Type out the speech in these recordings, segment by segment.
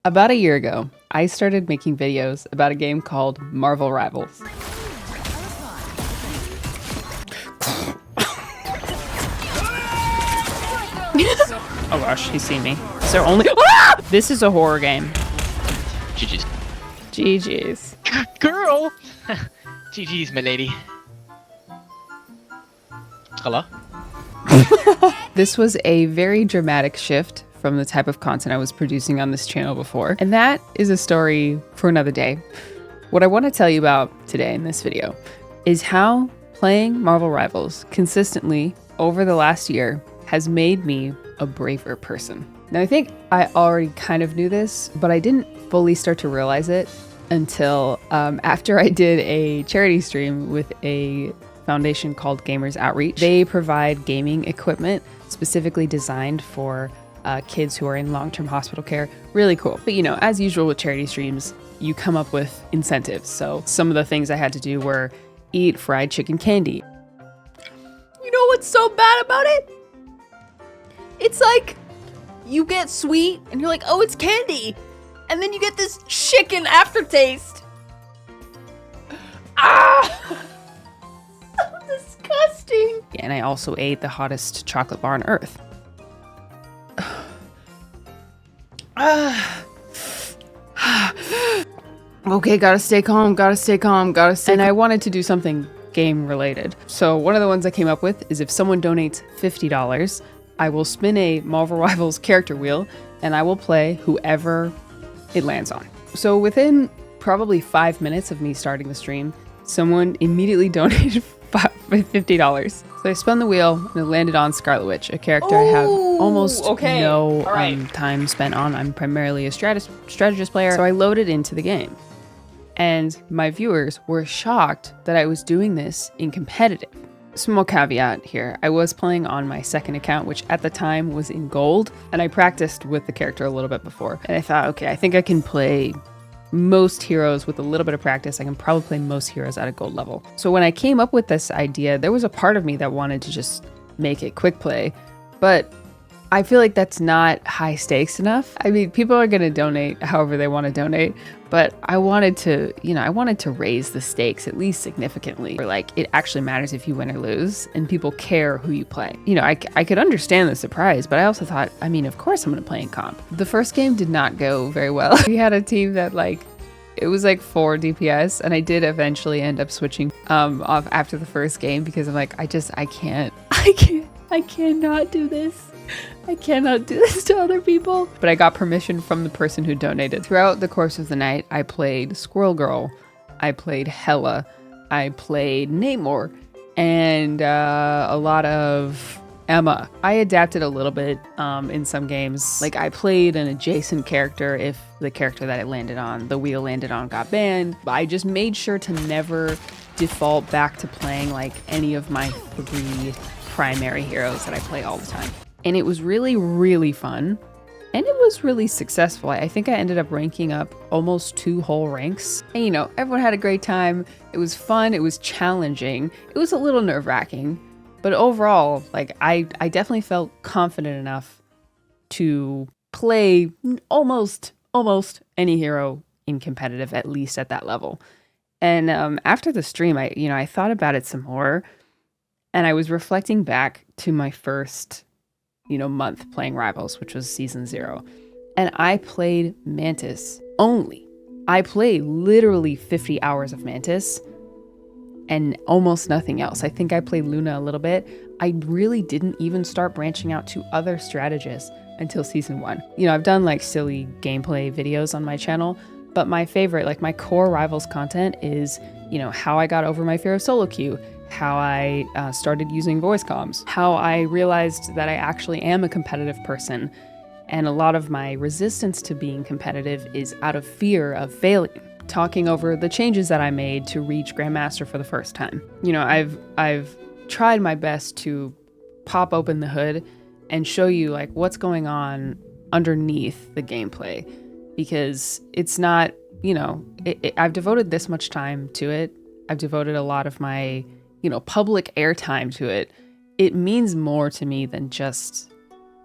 About a year ago, I started making videos about a game called Marvel Rivals. Oh gosh, he's seen me. So only- Ah! This is a horror game. GG's. GG's. Girl! GG's, my lady. Hello? This was a very dramatic shift from the type of content I was producing on this channel before, and that is a story for another day. What I want to tell you about today in this video is how playing Marvel Rivals consistently over the last year has made me a braver person. Now, I think I already kind of knew this, but I didn't fully start to realize it until after I did a charity stream with a foundation called Gamers Outreach. They provide gaming equipment specifically designed for kids who are in long-term hospital care. Really cool. But you know, as usual with charity streams, you come up with incentives. So some of the things I had to do were eat fried chicken candy. You know what's so bad about it? It's like you get sweet and you're like, oh, it's candy. And then you get this chicken aftertaste. Ah! So disgusting. And I also ate the hottest chocolate bar on earth. Okay, gotta stay calm, gotta stay calm, gotta stay calm. And I wanted to do something game related. So one of the ones I came up with is if someone donates $50, I will spin a Marvel Rivals character wheel and I will play whoever it lands on. So within probably 5 minutes of me starting the stream, someone immediately donated $50. So I spun the wheel and it landed on Scarlet Witch, a character I have almost no time spent on. I'm primarily a strategist player, so I loaded into the game. And my viewers were shocked that I was doing this in competitive. Small caveat here, I was playing on my second account, which at the time was in gold, and I practiced with the character a little bit before. And I thought, okay, I think I can play most heroes with a little bit of practice. I can probably play most heroes at a gold level. So when I came up with this idea, there was a part of me that wanted to just make it quick play, but I feel like that's not high stakes enough. I mean, people are going to donate however they want to donate, but I wanted to, I wanted to raise the stakes at least significantly. Or like, it actually matters if you win or lose and people care who you play. I could understand the surprise, but I also thought, I mean, of course I'm going to play in comp. The first game did not go very well. We had a team that it was like 4 DPS, and I did eventually end up switching off after the first game because I'm like, I cannot do this. I cannot do this to other people. But I got permission from the person who donated. Throughout the course of the night, I played Squirrel Girl, I played Hela, I played Namor, and a lot of Emma. I adapted a little bit in some games. Like I played an adjacent character if the character that it landed on, the wheel landed on, got banned. But I just made sure to never default back to playing like any of my 3 primary heroes that I play all the time. And it was really, really fun. And it was really successful. I think I ended up ranking up almost 2 whole ranks. And everyone had a great time. It was fun. It was challenging. It was a little nerve-wracking. But overall, I definitely felt confident enough to play almost any hero in competitive, at least at that level. And after the stream, I thought about it some more. And I was reflecting back to my first month playing Rivals, which was season 0. And I played Mantis only. I played literally 50 hours of Mantis and almost nothing else. I think I played Luna a little bit. I really didn't even start branching out to other strategists until season 1. I've done like silly gameplay videos on my channel, but my favorite, my core Rivals content is, how I got over my fear of solo queue, how I started using voice comms, how I realized that I actually am a competitive person. And a lot of my resistance to being competitive is out of fear of failing. Talking over the changes that I made to reach Grandmaster for the first time. I've tried my best to pop open the hood and show you what's going on underneath the gameplay, because it's not, I've devoted this much time to it. I've devoted a lot of my public airtime to it. It means more to me than just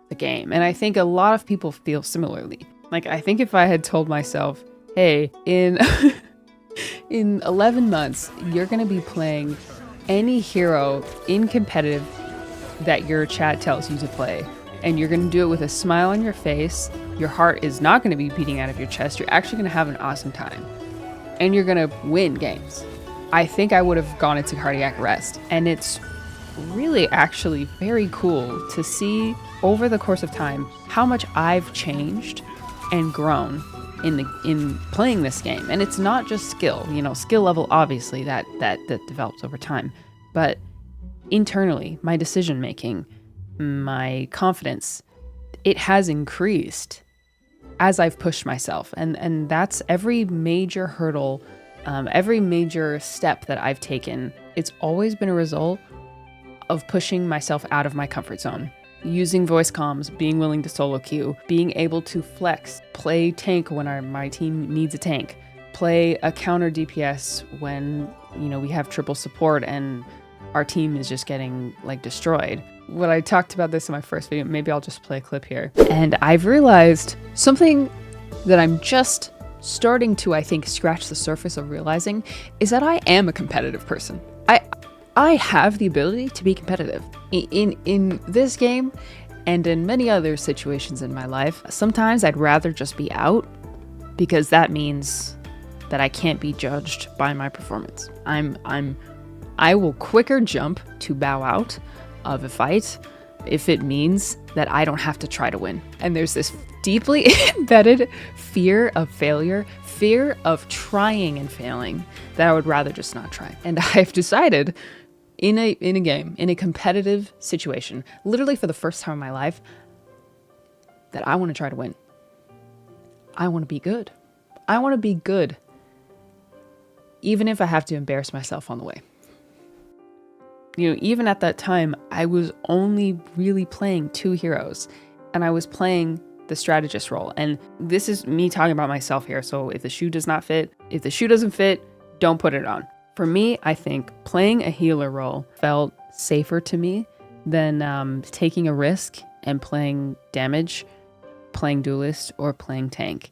the game. And I think a lot of people feel similarly. Like, I think if I had told myself, hey, in in 11 months, you're going to be playing any hero in competitive that your chat tells you to play, and you're going to do it with a smile on your face, your heart is not going to be beating out of your chest, you're actually going to have an awesome time, and you're going to win games. I think I would have gone into cardiac arrest. And it's really actually very cool to see over the course of time how much I've changed and grown in playing this game. And it's not just skill, skill level, obviously that develops over time, but internally, my decision making, my confidence, it has increased as I've pushed myself. And that's every major hurdle, every major step that I've taken. It's always been a result of pushing myself out of my comfort zone. Using voice comms, being willing to solo queue, being able to flex, play tank when my team needs a tank, play a counter DPS when, we have triple support and our team is just getting destroyed. When I talked about this in my first video, maybe I'll just play a clip here. And I've realized something that I'm just starting to, I think, scratch the surface of realizing is that I am a competitive person. I have the ability to be competitive in this game and in many other situations in my life. Sometimes I'd rather just be out because that means that I can't be judged by my performance. I will quicker jump to bow out of a fight if it means that I don't have to try to win. And there's this deeply embedded fear of failure, fear of trying and failing, that I would rather just not try. And I've decided in a game, in a competitive situation, literally for the first time in my life, that I want to try to win. I want to be good. I want to be good, even if I have to embarrass myself on the way. Even at that time, I was only really playing 2 heroes, and I was playing the strategist role. And this is me talking about myself here. So if the shoe doesn't fit, don't put it on. For me, I think playing a healer role felt safer to me than taking a risk and playing damage, playing duelist, or playing tank.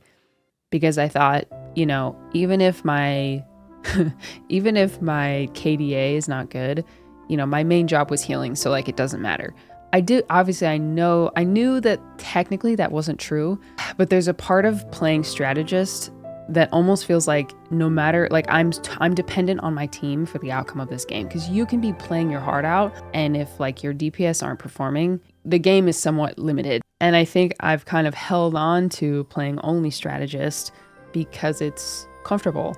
Because I thought, even if my KDA is not good, my main job was healing, so it doesn't matter. I knew that technically that wasn't true, but there's a part of playing strategist that almost feels like no matter, I'm dependent on my team for the outcome of this game, because you can be playing your heart out, and if your DPS aren't performing, the game is somewhat limited. And I think I've kind of held on to playing only strategist because it's comfortable,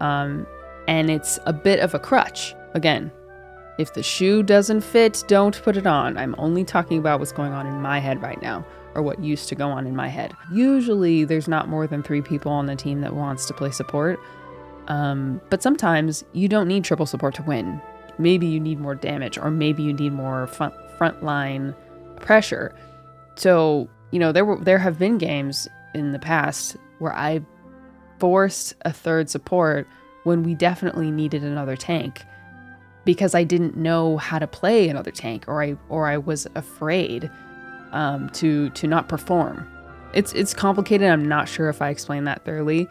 and it's a bit of a crutch. Again, if the shoe doesn't fit, don't put it on. I'm only talking about what's going on in my head right now, or what used to go on in my head. Usually there's not more than 3 people on the team that wants to play support. But sometimes you don't need triple support to win. Maybe you need more damage, or maybe you need more frontline pressure. So, there have been games in the past where I forced a 3rd support when we definitely needed another tank, because I didn't know how to play another tank, or I was afraid to not perform. It's complicated. I'm not sure if I explained that thoroughly,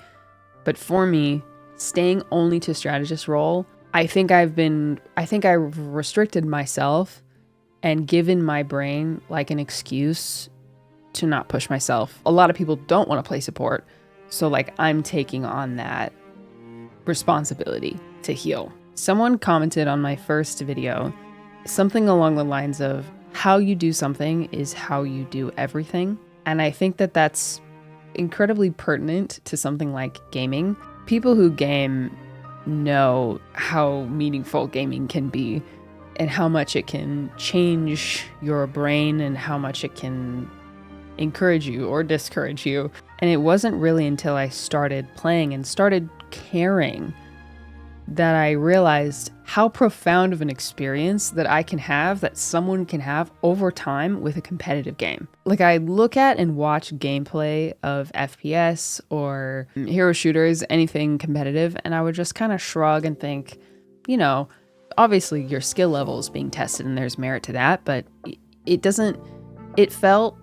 but for me, staying only to strategist role, I think I've restricted myself and given my brain an excuse to not push myself. A lot of people don't want to play support, so I'm taking on that responsibility to heal. Someone commented on my first video something along the lines of, how you do something is how you do everything. And I think that that's incredibly pertinent to something like gaming. People who game know how meaningful gaming can be, and how much it can change your brain, and how much it can encourage you or discourage you. And it wasn't really until I started playing and started caring that I realized how profound of an experience that I can have, that someone can have over time with a competitive game. I look at and watch gameplay of FPS or hero shooters, anything competitive, and I would just kind of shrug and think, obviously your skill level is being tested and there's merit to that, but it felt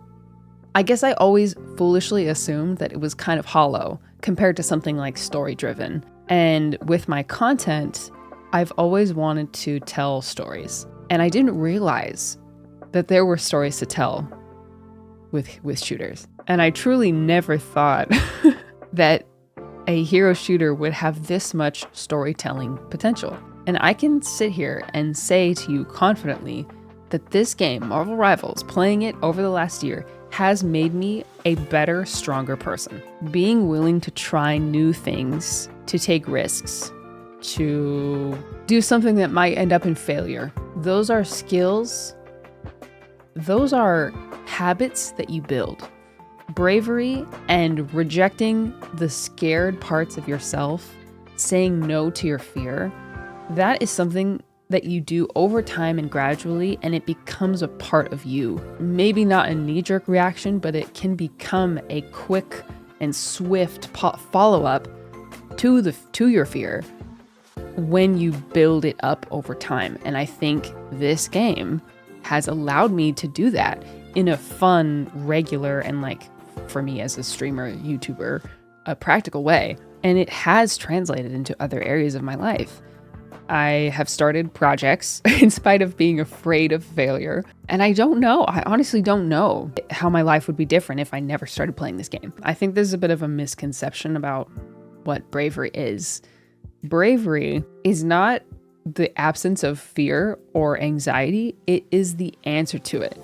I guess I always foolishly assumed that it was kind of hollow compared to something like story driven. And with my content, I've always wanted to tell stories. And I didn't realize that there were stories to tell with shooters. And I truly never thought that a hero shooter would have this much storytelling potential. And I can sit here and say to you confidently that this game, Marvel Rivals, playing it over the last year, has made me a better, stronger person. Being willing to try new things, to take risks, to do something that might end up in failure. Those are skills. Those are habits that you build. Bravery and rejecting the scared parts of yourself, saying no to your fear, that is something that you do over time and gradually, and it becomes a part of you. Maybe not a knee-jerk reaction, but it can become a quick and swift follow-up to your fear when you build it up over time. And I think this game has allowed me to do that in a fun, regular, and like, for me as a streamer, YouTuber, a practical way. And it has translated into other areas of my life. I have started projects in spite of being afraid of failure. And I honestly don't know how my life would be different if I never started playing this game. I think there's a bit of a misconception about what bravery is. Bravery is not the absence of fear or anxiety. It is the answer to it.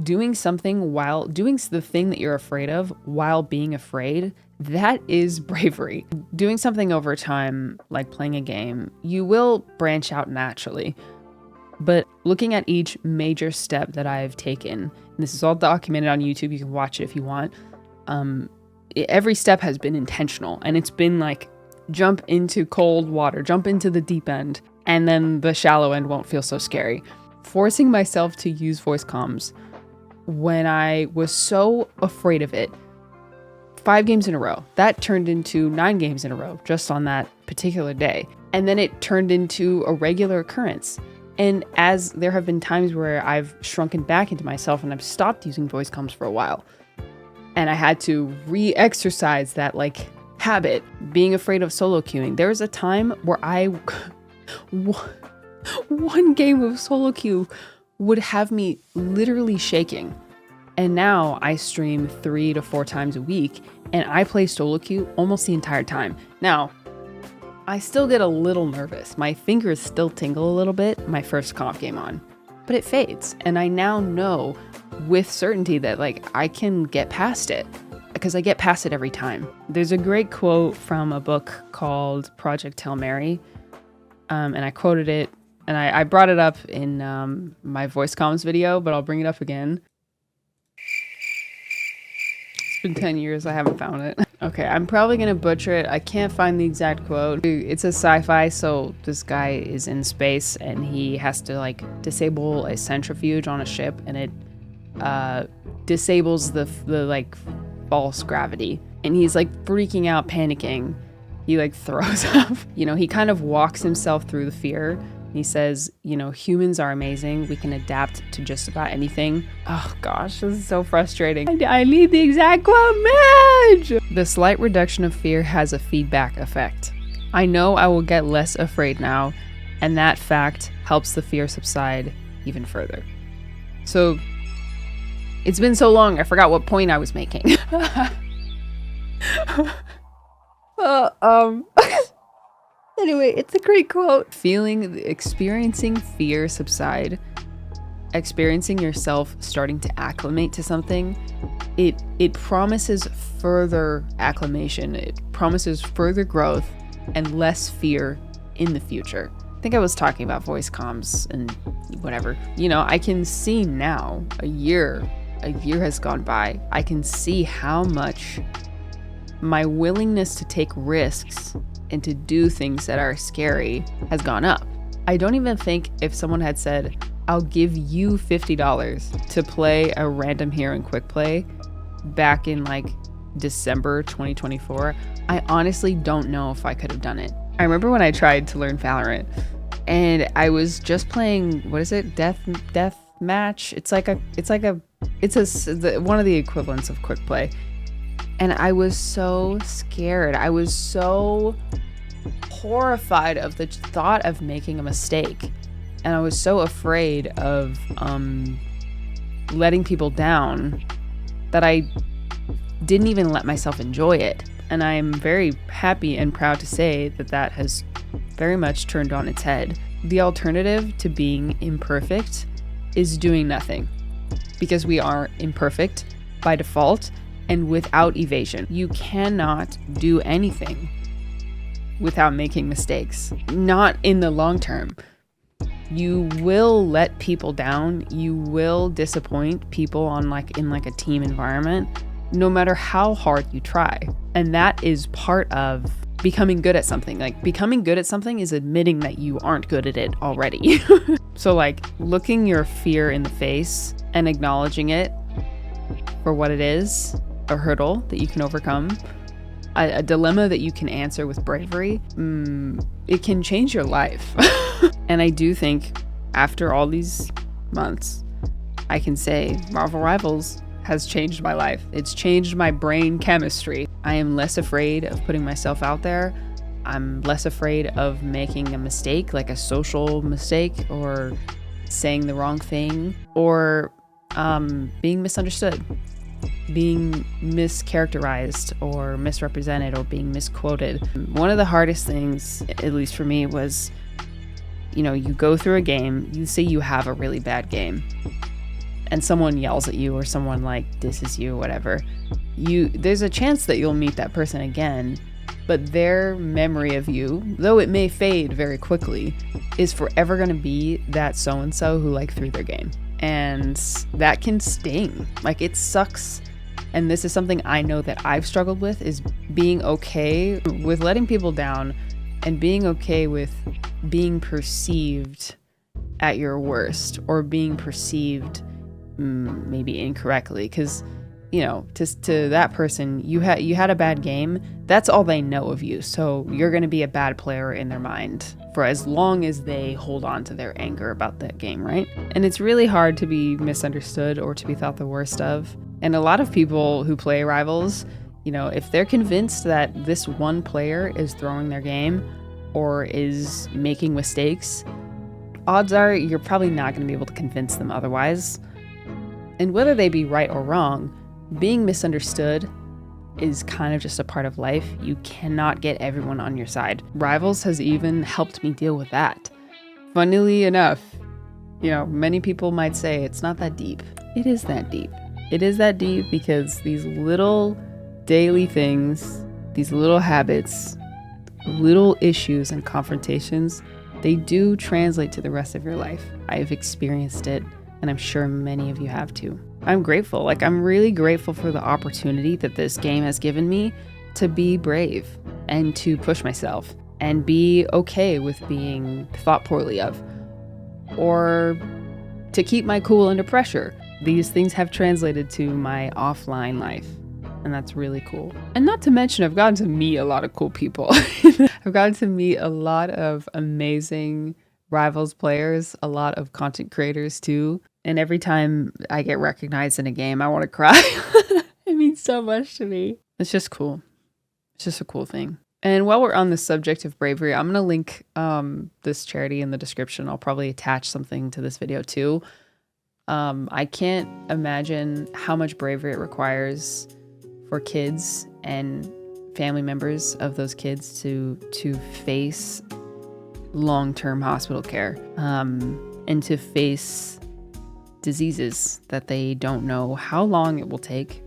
Doing the thing that you're afraid of while being afraid, that is bravery. Doing something over time, like playing a game, you will branch out naturally. But looking at each major step that I've taken, and this is all documented on YouTube, you can watch it if you want. Every step has been intentional, and it's been like, jump into cold water, jump into the deep end, and then the shallow end won't feel so scary. Forcing myself to use voice comms when I was so afraid of it, 5 games in a row, that turned into 9 games in a row just on that particular day. And then it turned into a regular occurrence. And as there have been times where I've shrunken back into myself and I've stopped using voice comms for a while, and I had to re-exercise that like habit, being afraid of solo queuing. There was a time where one game of solo queue would have me literally shaking. And now I stream 3 to 4 times a week and I play solo queue almost the entire time. Now, I still get a little nervous. My fingers still tingle a little bit my first comp game on, but it fades. And I now know with certainty that like I can get past it because I get past it every time. There's a great quote from a book called Project Hail Mary. And I quoted it, and I brought it up in my voice comms video, but I'll bring it up again. It's been 10 years, I haven't found it. Okay, I'm probably gonna butcher it. I can't find the exact quote. It's a sci-fi, so this guy is in space and he has to like disable a centrifuge on a ship, and it disables the like false gravity. And he's like freaking out, panicking. He like throws up. He kind of walks himself through the fear. He says, humans are amazing. We can adapt to just about anything. Oh gosh, this is so frustrating. I need the exact quote, Madge! The slight reduction of fear has a feedback effect. I know I will get less afraid now, and that fact helps the fear subside even further. So, it's been so long, I forgot what point I was making. Anyway, it's a great quote. Experiencing fear subside, experiencing yourself starting to acclimate to something, it promises further acclimation. It promises further growth and less fear in the future. I think I was talking about voice comms and whatever. I can see now, a year has gone by. I can see how much my willingness to take risks and to do things that are scary has gone up. I don't even think if someone had said, I'll give you $50 to play a random hero in quick play back in like December 2024, I honestly don't know if I could have done it. I remember when I tried to learn Valorant and I was just playing, what is it? Death match? It's like a It's one of the equivalents of quick play. And I was so scared. I was so horrified of the thought of making a mistake. And I was so afraid of letting people down that I didn't even let myself enjoy it. And I'm very happy and proud to say that that has very much turned on its head. The alternative to being imperfect is doing nothing, because we are imperfect by default and without evasion. You cannot do anything without making mistakes, not in the long term. You will let people down. You will disappoint people in a team environment, no matter how hard you try. And that is part of becoming good at something. Like, becoming good at something is admitting that you aren't good at it already. So like looking your fear in the face and acknowledging it for what it is, a hurdle that you can overcome, a dilemma that you can answer with bravery, it can change your life. And I do think after all these months, I can say Marvel Rivals has changed my life. It's changed my brain chemistry. I am less afraid of putting myself out there. I'm less afraid of making a mistake, like a social mistake, or saying the wrong thing, or being misunderstood, being mischaracterized or misrepresented, or being misquoted. One of the hardest things, at least for me, was, you go through a game, you say you have a really bad game, and someone yells at you, or someone disses you, whatever. There's a chance that you'll meet that person again, but their memory of you, though it may fade very quickly, is forever going to be that so-and-so who threw their game. And that can sting. It sucks. And this is something I know that I've struggled with, is being okay with letting people down, and being okay with being perceived at your worst, or being perceived maybe incorrectly. Because to that person, you had a bad game. That's all they know of you. So you're going to be a bad player in their mind for as long as they hold on to their anger about that game, right? And it's really hard to be misunderstood or to be thought the worst of. And a lot of people who play Rivals, if they're convinced that this one player is throwing their game or is making mistakes, odds are you're probably not going to be able to convince them otherwise. And whether they be right or wrong, being misunderstood is kind of just a part of life. You cannot get everyone on your side. Rivals has even helped me deal with that. Funnily enough, many people might say it's not that deep. It is that deep. It is that deep because these little daily things, these little habits, little issues and confrontations, they do translate to the rest of your life. I've experienced it, and I'm sure many of you have too. I'm grateful. I'm really grateful for the opportunity that this game has given me to be brave and to push myself and be okay with being thought poorly of, or to keep my cool under pressure. These things have translated to my offline life, and that's really cool. And not to mention, I've gotten to meet a lot of cool people. I've gotten to meet a lot of amazing Rivals players, a lot of content creators too. And every time I get recognized in a game, I want to cry. It means so much to me. It's just cool. It's just a cool thing. And while we're on the subject of bravery, I'm going to link this charity in the description. I'll probably attach something to this video too. I can't imagine how much bravery it requires for kids and family members of those kids to face long-term hospital care, and to face diseases that they don't know how long it will take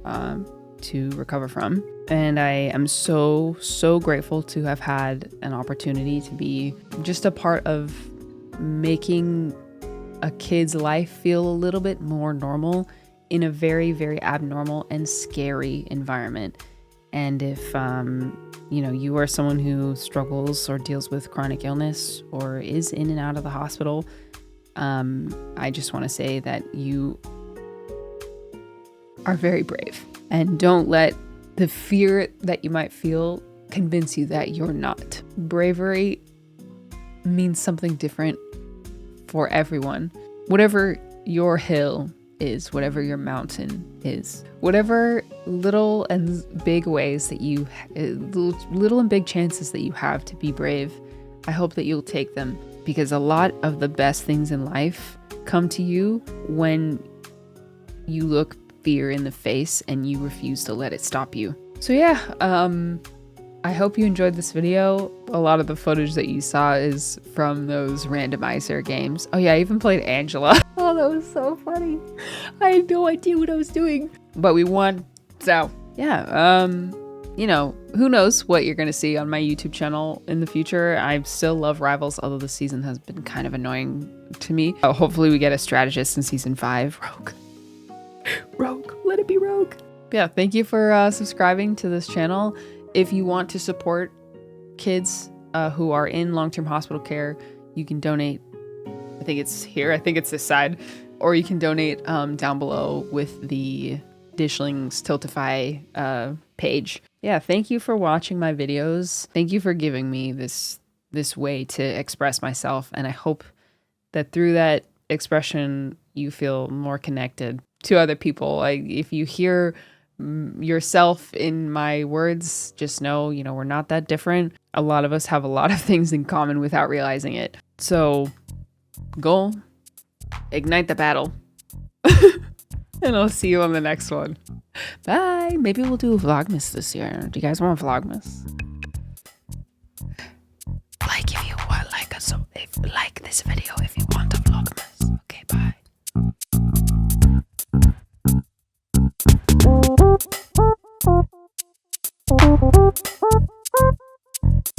to recover from. And I am so grateful to have had an opportunity to be just a part of making a kid's life feel a little bit more normal in a very, very abnormal and scary environment. And if you are someone who struggles or deals with chronic illness or is in and out of the hospital, I just want to say that you are very brave, and don't let the fear that you might feel convince you that you're not. Bravery means something different for everyone. Whatever your hill is, whatever your mountain is, whatever little and big ways that you, little and big chances that you have to be brave, I hope that you'll take them, because a lot of the best things in life come to you when you look fear in the face and you refuse to let it stop you. So yeah, I hope you enjoyed this video. A lot of the footage that you saw is from those randomizer games. Oh yeah, I even played Angela. Oh, that was so funny. I had no idea what I was doing, but we won. So yeah, you know, who knows what you're gonna see on my YouTube channel in the future. I still love Rivals, although the season has been kind of annoying to me. Hopefully we get a strategist in season 5. Rogue, let it be Rogue. Yeah, thank you for subscribing to this channel. If you want to support kids who are in long-term hospital care, you can donate. I think it's here. I think it's this side. Or you can donate down below with the Dishling's Tiltify page. Yeah, thank you for watching my videos. Thank you for giving me this way to express myself. And I hope that through that expression, you feel more connected to other people. Like, if you hear yourself in my words, just know, you know, we're not that different. A lot of us have a lot of things in common without realizing it. So go ignite the battle. And I'll see you on the next one. Bye. Maybe we'll do a Vlogmas this year. Do you guys want Vlogmas?